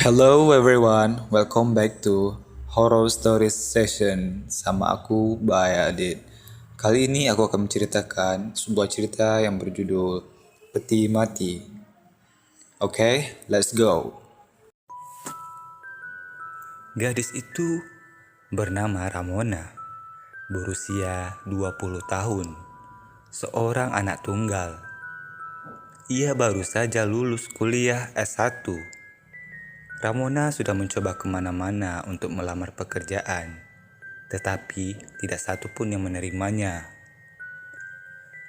Hello everyone, welcome back to Horror Stories Session sama aku, Baya Adit. Kali ini aku akan menceritakan sebuah cerita yang berjudul Peti Mati. Oke, let's go. Gadis itu bernama Ramona, berusia 20 tahun, seorang anak tunggal. Ia baru saja lulus kuliah S1. Ramona sudah mencoba kemana-mana untuk melamar pekerjaan, tetapi tidak satu pun yang menerimanya.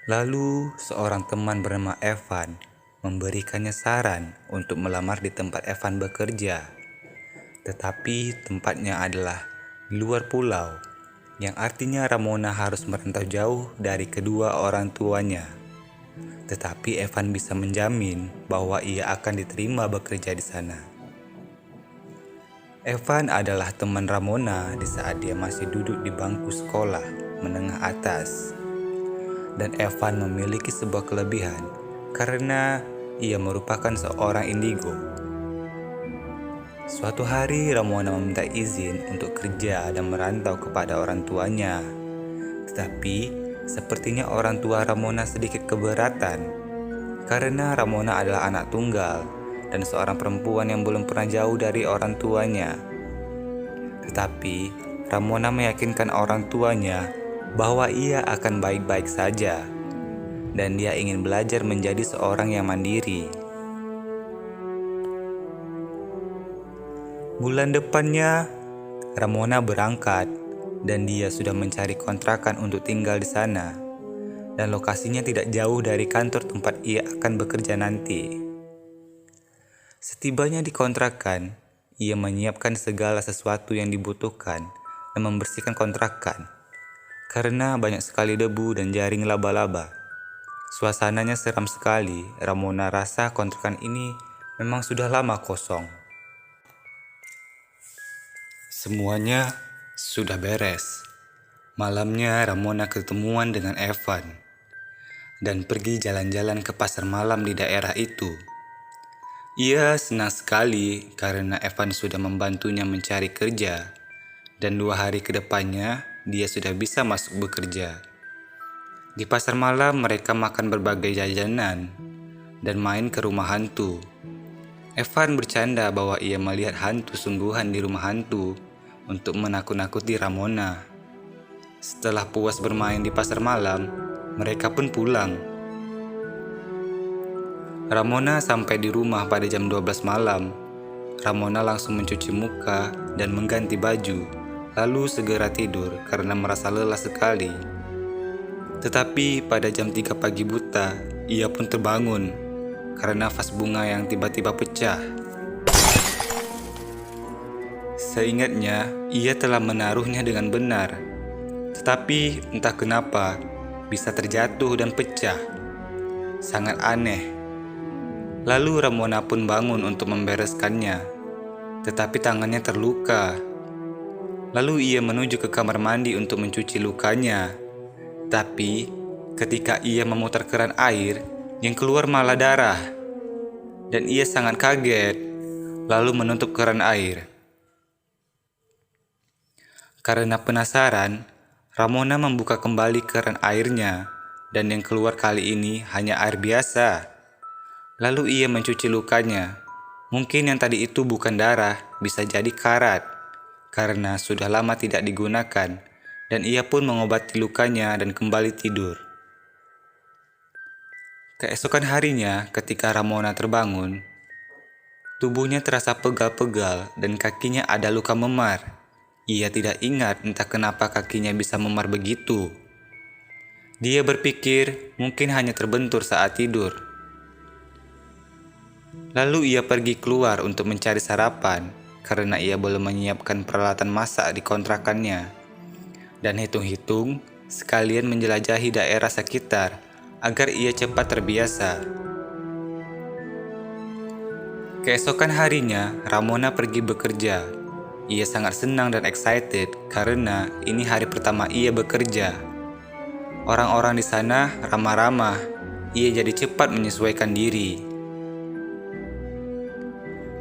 Lalu seorang teman bernama Evan memberikannya saran untuk melamar di tempat Evan bekerja. Tetapi tempatnya adalah di luar pulau, yang artinya Ramona harus merantau jauh dari kedua orang tuanya. Tetapi Evan bisa menjamin bahwa ia akan diterima bekerja di sana. Evan adalah teman Ramona di saat dia masih duduk di bangku sekolah menengah atas. Dan Evan memiliki sebuah kelebihan karena ia merupakan seorang indigo. Suatu hari Ramona meminta izin untuk kerja dan merantau kepada orang tuanya. Tetapi sepertinya orang tua Ramona sedikit keberatan karena Ramona adalah anak tunggal dan seorang perempuan yang belum pernah jauh dari orang tuanya. Tetapi Ramona meyakinkan orang tuanya bahwa ia akan baik-baik saja dan dia ingin belajar menjadi seorang yang mandiri. Bulan depannya, Ramona berangkat dan dia sudah mencari kontrakan untuk tinggal di sana. Dan lokasinya tidak jauh dari kantor tempat ia akan bekerja nanti. Setibanya di kontrakan, ia menyiapkan segala sesuatu yang dibutuhkan dan membersihkan kontrakan. Karena banyak sekali debu dan jaring laba-laba. Suasananya seram sekali. Ramona rasa kontrakan ini memang sudah lama kosong. Semuanya sudah beres. Malamnya Ramona ketemuan dengan Evan dan pergi jalan-jalan ke pasar malam di daerah itu. Ia senang sekali karena Evan sudah membantunya mencari kerja dan 2 hari ke depannya dia sudah bisa masuk bekerja. Di pasar malam mereka makan berbagai jajanan dan main ke rumah hantu. Evan bercanda bahwa ia melihat hantu sungguhan di rumah hantu untuk menakut-nakuti Ramona. Setelah puas bermain di pasar malam, mereka pun pulang. Ramona sampai di rumah pada jam 12 malam. Ramona langsung mencuci muka dan mengganti baju, lalu segera tidur karena merasa lelah sekali. Tetapi pada jam 3 pagi buta, ia pun terbangun karena vas bunga yang tiba-tiba pecah. Seingatnya, ia telah menaruhnya dengan benar. Tetapi entah kenapa, bisa terjatuh dan pecah. Sangat aneh. Lalu Ramona pun bangun untuk membereskannya. Tetapi tangannya terluka. Lalu ia menuju ke kamar mandi untuk mencuci lukanya. Tapi ketika ia memutar keran air, yang keluar malah darah. Dan ia sangat kaget, lalu menutup keran air. Karena penasaran, Ramona membuka kembali keran airnya dan yang keluar kali ini hanya air biasa. Lalu ia mencuci lukanya. Mungkin yang tadi itu bukan darah, bisa jadi karat. Karena sudah lama tidak digunakan dan ia pun mengobati lukanya dan kembali tidur. Keesokan harinya ketika Ramona terbangun, tubuhnya terasa pegal-pegal dan kakinya ada luka memar. Ia tidak ingat entah kenapa kakinya bisa memar begitu. Dia berpikir mungkin hanya terbentur saat tidur. Lalu ia pergi keluar untuk mencari sarapan karena ia belum menyiapkan peralatan masak di kontrakannya. Dan hitung-hitung sekalian menjelajahi daerah sekitar agar ia cepat terbiasa. Keesokan harinya, Ramona pergi bekerja. Ia sangat senang dan excited karena ini hari pertama ia bekerja. Orang-orang di sana ramah-ramah. Ia jadi cepat menyesuaikan diri.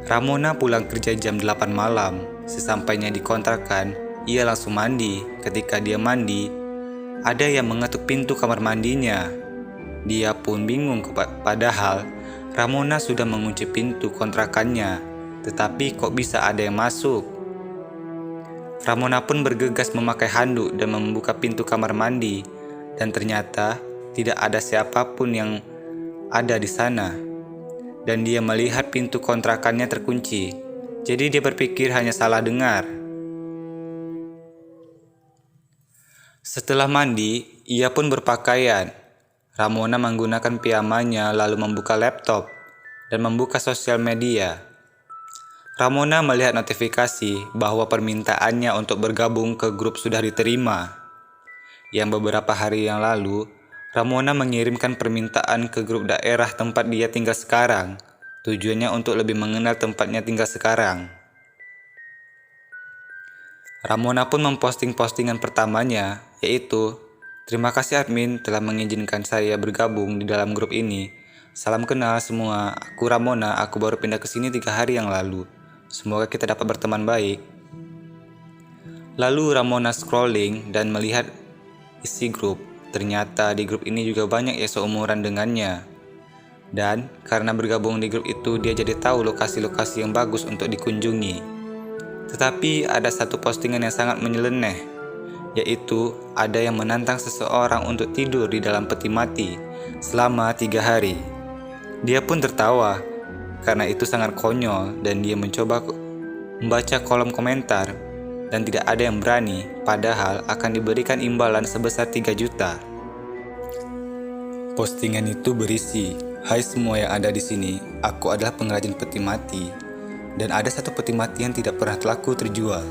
Ramona pulang kerja jam 8 malam. Sesampainya di kontrakan, ia langsung mandi. Ketika dia mandi, ada yang mengetuk pintu kamar mandinya. Dia pun bingung padahal Ramona sudah mengunci pintu kontrakannya, tetapi kok bisa ada yang masuk? Ramona pun bergegas memakai handuk dan membuka pintu kamar mandi, dan ternyata tidak ada siapapun yang ada di sana. Dan dia melihat pintu kontrakannya terkunci, jadi dia berpikir hanya salah dengar. Setelah mandi, ia pun berpakaian. Ramona menggunakan piyamanya lalu membuka laptop dan membuka sosial media. Ramona melihat notifikasi bahwa permintaannya untuk bergabung ke grup sudah diterima. Yang beberapa hari yang lalu, Ramona mengirimkan permintaan ke grup daerah tempat dia tinggal sekarang. Tujuannya untuk lebih mengenal tempatnya tinggal sekarang. Ramona pun memposting postingan pertamanya, yaitu, "Terima kasih admin telah mengizinkan saya bergabung di dalam grup ini. Salam kenal semua, aku Ramona, aku baru pindah ke sini 3 hari yang lalu. Semoga kita dapat berteman baik." Lalu Ramona scrolling dan melihat isi grup. Ternyata di grup ini juga banyak yang seumuran dengannya. Dan karena bergabung di grup itu, dia jadi tahu lokasi-lokasi yang bagus untuk dikunjungi. Tetapi ada satu postingan yang sangat menyeleneh, yaitu ada yang menantang seseorang untuk tidur di dalam peti mati selama 3 hari. Dia pun tertawa karena itu sangat konyol, dan dia mencoba membaca kolom komentar dan tidak ada yang berani, padahal akan diberikan imbalan sebesar 3 juta. Postingan itu berisi, "Hai semua yang ada di sini, aku adalah pengrajin peti mati, dan ada satu peti mati yang tidak pernah laku terjual.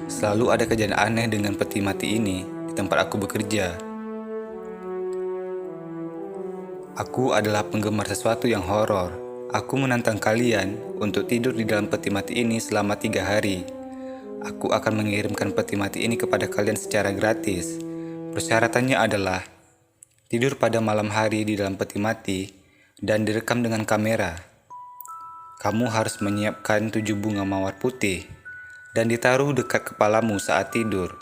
Selalu ada kejadian aneh dengan peti mati ini di tempat aku bekerja. Aku adalah penggemar sesuatu yang horor. Aku menantang kalian untuk tidur di dalam peti mati ini selama 3 hari. Aku akan mengirimkan peti mati ini kepada kalian secara gratis. Persyaratannya adalah tidur pada malam hari di dalam peti mati dan direkam dengan kamera. Kamu harus menyiapkan 7 bunga mawar putih dan ditaruh dekat kepalamu saat tidur.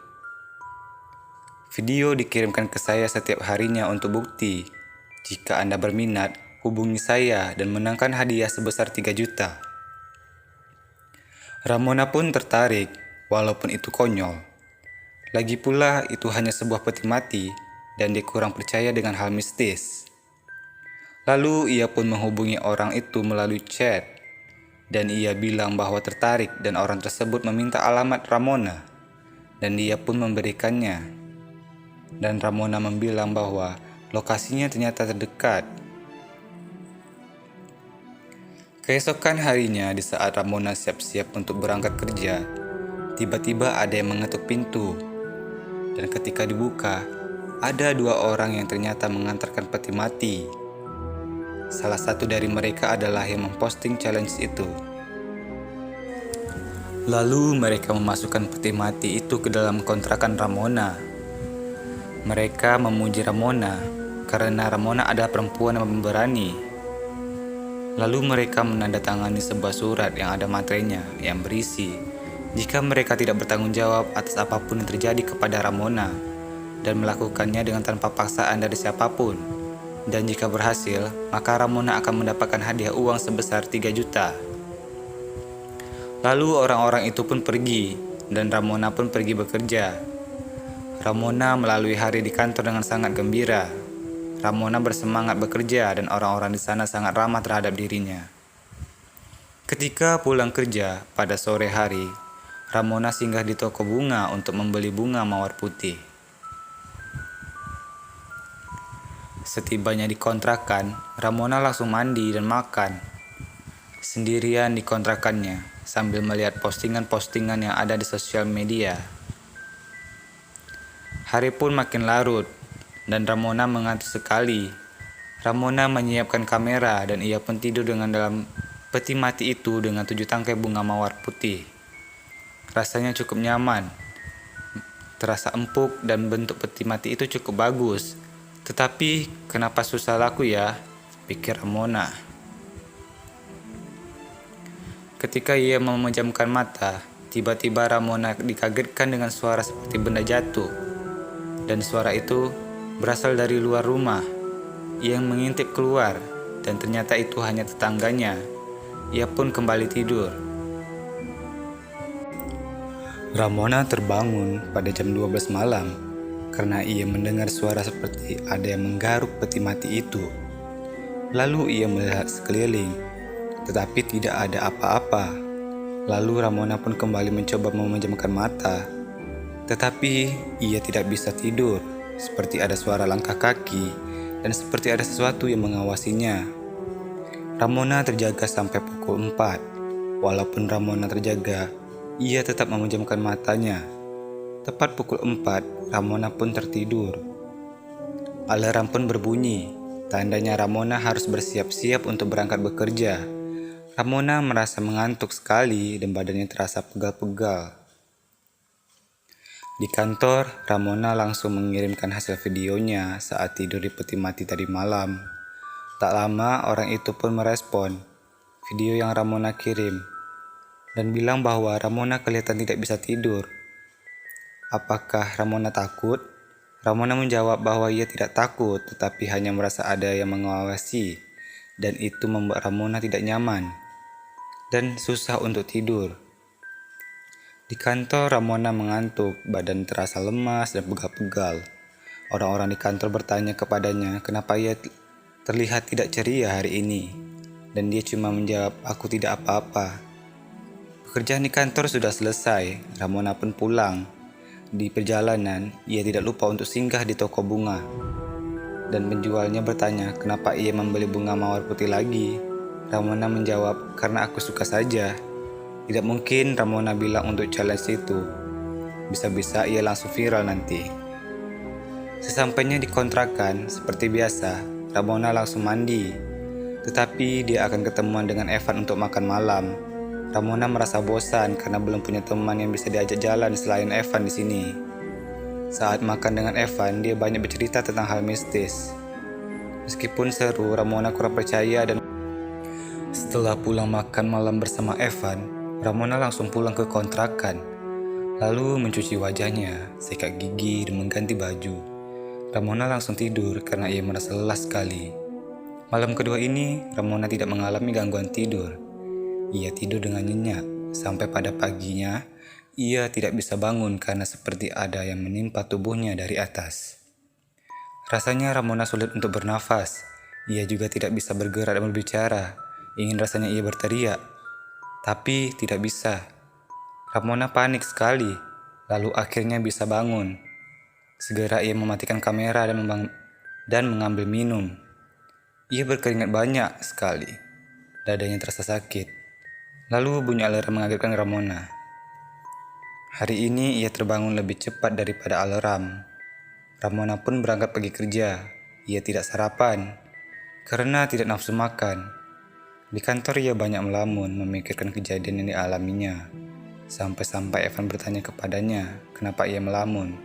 Video dikirimkan ke saya setiap harinya untuk bukti. Jika Anda berminat, hubungi saya dan menangkan hadiah sebesar 3 juta. Ramona pun tertarik, walaupun itu konyol. Lagi pula itu hanya sebuah peti mati dan dia kurang percaya dengan hal mistis. Lalu ia pun menghubungi orang itu melalui chat, dan ia bilang bahwa tertarik dan orang tersebut meminta alamat Ramona, dan dia pun memberikannya. Dan Ramona membilang bahwa lokasinya ternyata terdekat. Keesokan harinya, di saat Ramona siap-siap untuk berangkat kerja, tiba-tiba ada yang mengetuk pintu. Dan ketika dibuka, ada 2 orang yang ternyata mengantarkan peti mati. Salah satu dari mereka adalah yang memposting challenge itu. Lalu mereka memasukkan peti mati itu ke dalam kontrakan Ramona. Mereka memuji Ramona karena Ramona adalah perempuan yang pemberani. Lalu mereka menandatangani sebuah surat yang ada materainya yang berisi, jika mereka tidak bertanggung jawab atas apapun yang terjadi kepada Ramona dan melakukannya dengan tanpa paksaan dari siapapun, dan jika berhasil, maka Ramona akan mendapatkan hadiah uang sebesar 3 juta. Lalu orang-orang itu pun pergi, dan Ramona pun pergi bekerja. Ramona melalui hari di kantor dengan sangat gembira. Ramona bersemangat bekerja dan orang-orang di sana sangat ramah terhadap dirinya. Ketika pulang kerja pada sore hari, Ramona singgah di toko bunga untuk membeli bunga mawar putih. Setibanya di kontrakan, Ramona langsung mandi dan makan. Sendirian di kontrakannya, sambil melihat postingan-postingan yang ada di sosial media. Hari pun makin larut, dan Ramona mengantuk sekali. Ramona menyiapkan kamera dan ia pun tidur dengan dalam peti mati itu dengan 7 tangkai bunga mawar putih. Rasanya cukup nyaman, terasa empuk dan bentuk peti mati itu cukup bagus. Tetapi kenapa susah laku ya? Pikir Ramona. Ketika ia memejamkan mata, tiba-tiba Ramona dikagetkan dengan suara seperti benda jatuh. Dan suara itu berasal dari luar rumah. Ia mengintip keluar, dan ternyata itu hanya tetangganya. Ia pun kembali tidur. Ramona terbangun pada jam 12 malam karena ia mendengar suara seperti ada yang menggaruk peti mati itu. Lalu ia melihat sekeliling, tetapi tidak ada apa-apa. Lalu Ramona pun kembali mencoba memejamkan mata, tetapi ia tidak bisa tidur, seperti ada suara langkah kaki dan seperti ada sesuatu yang mengawasinya. Ramona terjaga sampai pukul 4. Walaupun Ramona terjaga, ia tetap memejamkan matanya. Tepat pukul 4, Ramona pun tertidur. Alarm pun berbunyi, tandanya Ramona harus bersiap-siap untuk berangkat bekerja. Ramona merasa mengantuk sekali dan badannya terasa pegal-pegal. Di kantor, Ramona langsung mengirimkan hasil videonya saat tidur di peti mati tadi malam. Tak lama, orang itu pun merespon video yang Ramona kirim dan bilang bahwa Ramona kelihatan tidak bisa tidur. Apakah Ramona takut? Ramona menjawab bahwa ia tidak takut, tetapi hanya merasa ada yang mengawasi, dan itu membuat Ramona tidak nyaman dan susah untuk tidur. Di kantor, Ramona mengantuk, badan terasa lemas dan pegal-pegal. Orang-orang di kantor bertanya kepadanya kenapa ia terlihat tidak ceria hari ini, dan dia cuma menjawab, "Aku tidak apa-apa." Pekerjaan di kantor sudah selesai, Ramona pun pulang. Di perjalanan, ia tidak lupa untuk singgah di toko bunga. Dan penjualnya bertanya kenapa ia membeli bunga mawar putih lagi. Ramona menjawab, "Karena aku suka saja." Tidak mungkin Ramona bilang untuk challenge itu. Bisa-bisa ia langsung viral nanti. Sesampainya di kontrakan, seperti biasa, Ramona langsung mandi. Tetapi dia akan ketemuan dengan Evan untuk makan malam. Ramona merasa bosan karena belum punya teman yang bisa diajak jalan selain Evan di sini. Saat makan dengan Evan, dia banyak bercerita tentang hal mistis. Meskipun seru, Ramona kurang percaya dan setelah pulang makan malam bersama Evan, Ramona langsung pulang ke kontrakan. Lalu mencuci wajahnya, sikat gigi, dan mengganti baju. Ramona langsung tidur karena ia merasa lelah sekali. Malam kedua ini, Ramona tidak mengalami gangguan tidur. Ia tidur dengan nyenyak, sampai pada paginya, ia tidak bisa bangun karena seperti ada yang menimpa tubuhnya dari atas. Rasanya Ramona sulit untuk bernafas. Ia juga tidak bisa bergerak dan berbicara. Ingin rasanya ia berteriak, tapi tidak bisa. Ramona panik sekali, lalu akhirnya bisa bangun. Segera ia mematikan kamera dan mengambil minum. Ia berkeringat banyak sekali. Dadanya terasa sakit. Lalu bunyi alarm mengagetkan Ramona. Hari ini ia terbangun lebih cepat daripada alarm. Ramona pun berangkat pergi kerja. Ia tidak sarapan karena tidak nafsu makan. Di kantor ia banyak melamun memikirkan kejadian yang dialaminya. Sampai-sampai Evan bertanya kepadanya kenapa ia melamun.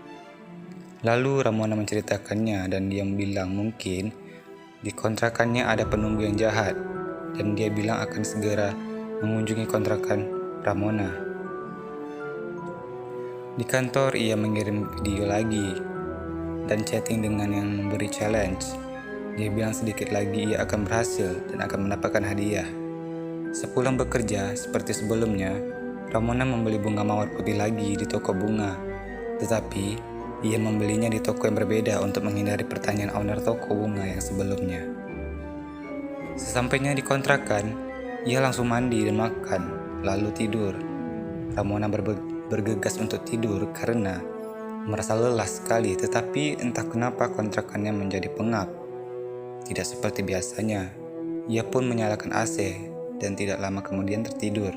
Lalu Ramona menceritakannya dan dia bilang mungkin di kontrakannya ada penunggu yang jahat dan dia bilang akan segera mengunjungi kontrakan Ramona. Di kantor ia mengirim video lagi dan chatting dengan yang memberi challenge. Dia bilang sedikit lagi ia akan berhasil dan akan mendapatkan hadiah. Sepulang bekerja seperti sebelumnya, Ramona membeli bunga mawar putih lagi di toko bunga. Tetapi ia membelinya di toko yang berbeda untuk menghindari pertanyaan owner toko bunga yang sebelumnya. Sesampainya di kontrakan, ia langsung mandi dan makan, lalu tidur. Ramona bergegas untuk tidur karena merasa lelah sekali, tetapi entah kenapa kontrakannya menjadi pengap. Tidak seperti biasanya, ia pun menyalakan AC dan tidak lama kemudian tertidur.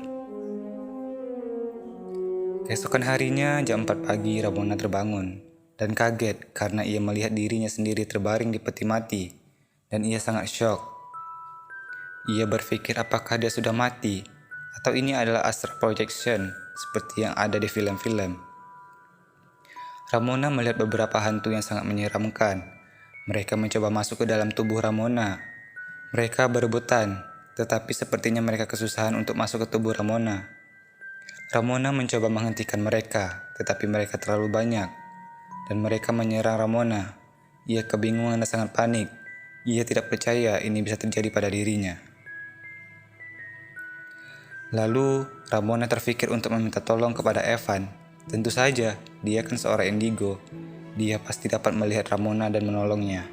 Keesokan harinya jam 4 pagi Ramona terbangun dan kaget karena ia melihat dirinya sendiri terbaring di peti mati dan ia sangat syok. Ia berpikir apakah dia sudah mati atau ini adalah astral projection seperti yang ada di film-film. Ramona melihat beberapa hantu yang sangat menyeramkan. Mereka mencoba masuk ke dalam tubuh Ramona. Mereka berebutan. tetapi sepertinya mereka kesusahan untuk masuk ke tubuh Ramona. Ramona mencoba menghentikan mereka, tetapi mereka terlalu banyak, dan mereka menyerang Ramona. Ia kebingungan dan sangat panik. Ia tidak percaya ini bisa terjadi pada dirinya. Lalu, Ramona terpikir untuk meminta tolong kepada Evan. Tentu saja, dia kan seorang indigo. Dia pasti dapat melihat Ramona dan menolongnya.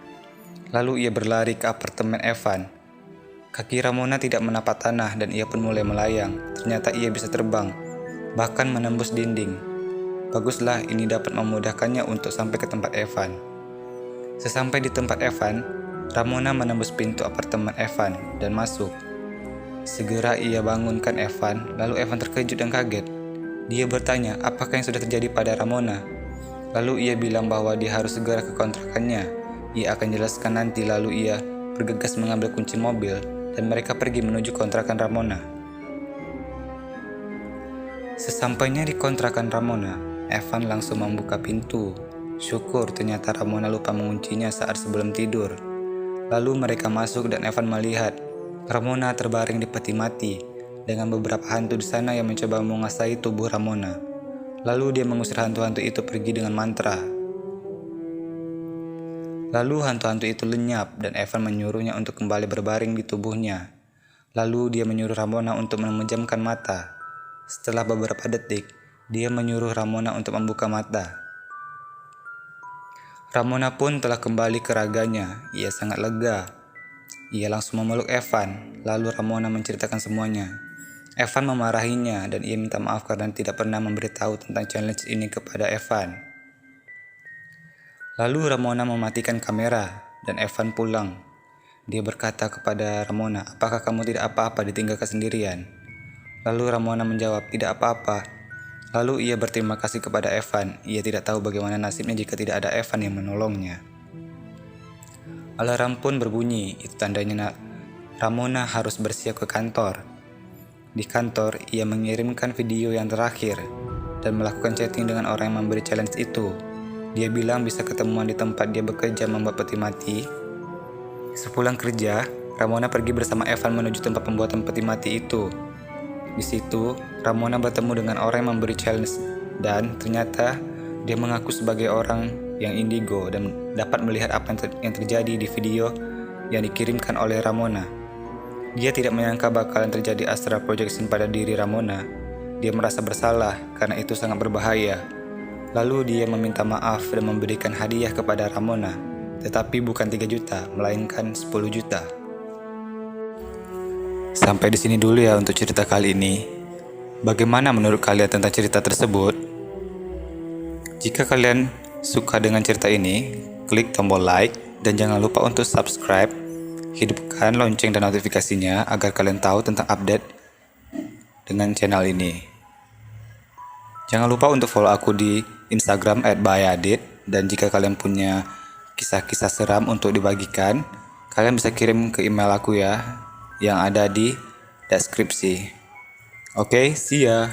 Lalu ia berlari ke apartemen Evan. Kaki Ramona tidak menapak tanah dan ia pun mulai melayang. Ternyata ia bisa terbang, bahkan menembus dinding. Baguslah, ini dapat memudahkannya untuk sampai ke tempat Evan. Sesampai di tempat Evan, Ramona menembus pintu apartemen Evan dan masuk. Segera ia bangunkan Evan, lalu Evan terkejut dan kaget. Dia bertanya apakah yang sudah terjadi pada Ramona. Lalu ia bilang bahwa dia harus segera ke kontrakannya. Ia akan jelaskan nanti. Lalu ia bergegas mengambil kunci mobil dan mereka pergi menuju kontrakan Ramona. Sesampainya di kontrakan Ramona, Evan langsung membuka pintu. Syukur, ternyata Ramona lupa menguncinya saat sebelum tidur. Lalu mereka masuk dan Evan melihat Ramona terbaring di peti mati dengan beberapa hantu di sana yang mencoba menguasai tubuh Ramona. Lalu dia mengusir hantu-hantu itu pergi dengan mantra. Lalu hantu-hantu itu lenyap dan Evan menyuruhnya untuk kembali berbaring di tubuhnya. Lalu dia menyuruh Ramona untuk memejamkan mata. Setelah beberapa detik, dia menyuruh Ramona untuk membuka mata. Ramona pun telah kembali ke raganya. Ia sangat lega. Ia langsung memeluk Evan. Lalu Ramona menceritakan semuanya. Evan memarahinya dan ia minta maaf karena tidak pernah memberitahu tentang challenge ini kepada Evan. Lalu Ramona mematikan kamera dan Evan pulang. Dia berkata kepada Ramona, apakah kamu tidak apa-apa ditinggalkan sendirian? Lalu Ramona menjawab, tidak apa-apa. Lalu ia berterima kasih kepada Evan. Ia tidak tahu bagaimana nasibnya jika tidak ada Evan yang menolongnya. Alarm pun berbunyi, itu tandanya Ramona harus bersiap ke kantor. Di kantor, ia mengirimkan video yang terakhir dan melakukan chatting dengan orang yang memberi challenge itu. Dia bilang bisa ketemuan di tempat dia bekerja membuat peti mati. Sepulang kerja, Ramona pergi bersama Evan menuju tempat pembuatan peti mati itu. Di situ, Ramona bertemu dengan orang yang memberi challenge dan ternyata dia mengaku sebagai orang yang indigo dan dapat melihat apa yang terjadi di video yang dikirimkan oleh Ramona. Dia tidak menyangka bakalan terjadi astral projection pada diri Ramona. Dia merasa bersalah karena itu sangat berbahaya. Lalu dia meminta maaf dan memberikan hadiah kepada Ramona, tetapi bukan 3 juta, melainkan 10 juta. Sampai di sini dulu ya untuk cerita kali ini. Bagaimana menurut kalian tentang cerita tersebut? Jika kalian suka dengan cerita ini, klik tombol like dan jangan lupa untuk subscribe. Hidupkan lonceng dan notifikasinya agar kalian tahu tentang update dengan channel ini. Jangan lupa untuk follow aku di Instagram @bayadit, dan jika kalian punya kisah-kisah seram untuk dibagikan, kalian bisa kirim ke email aku ya, yang ada di deskripsi. Oke, see ya.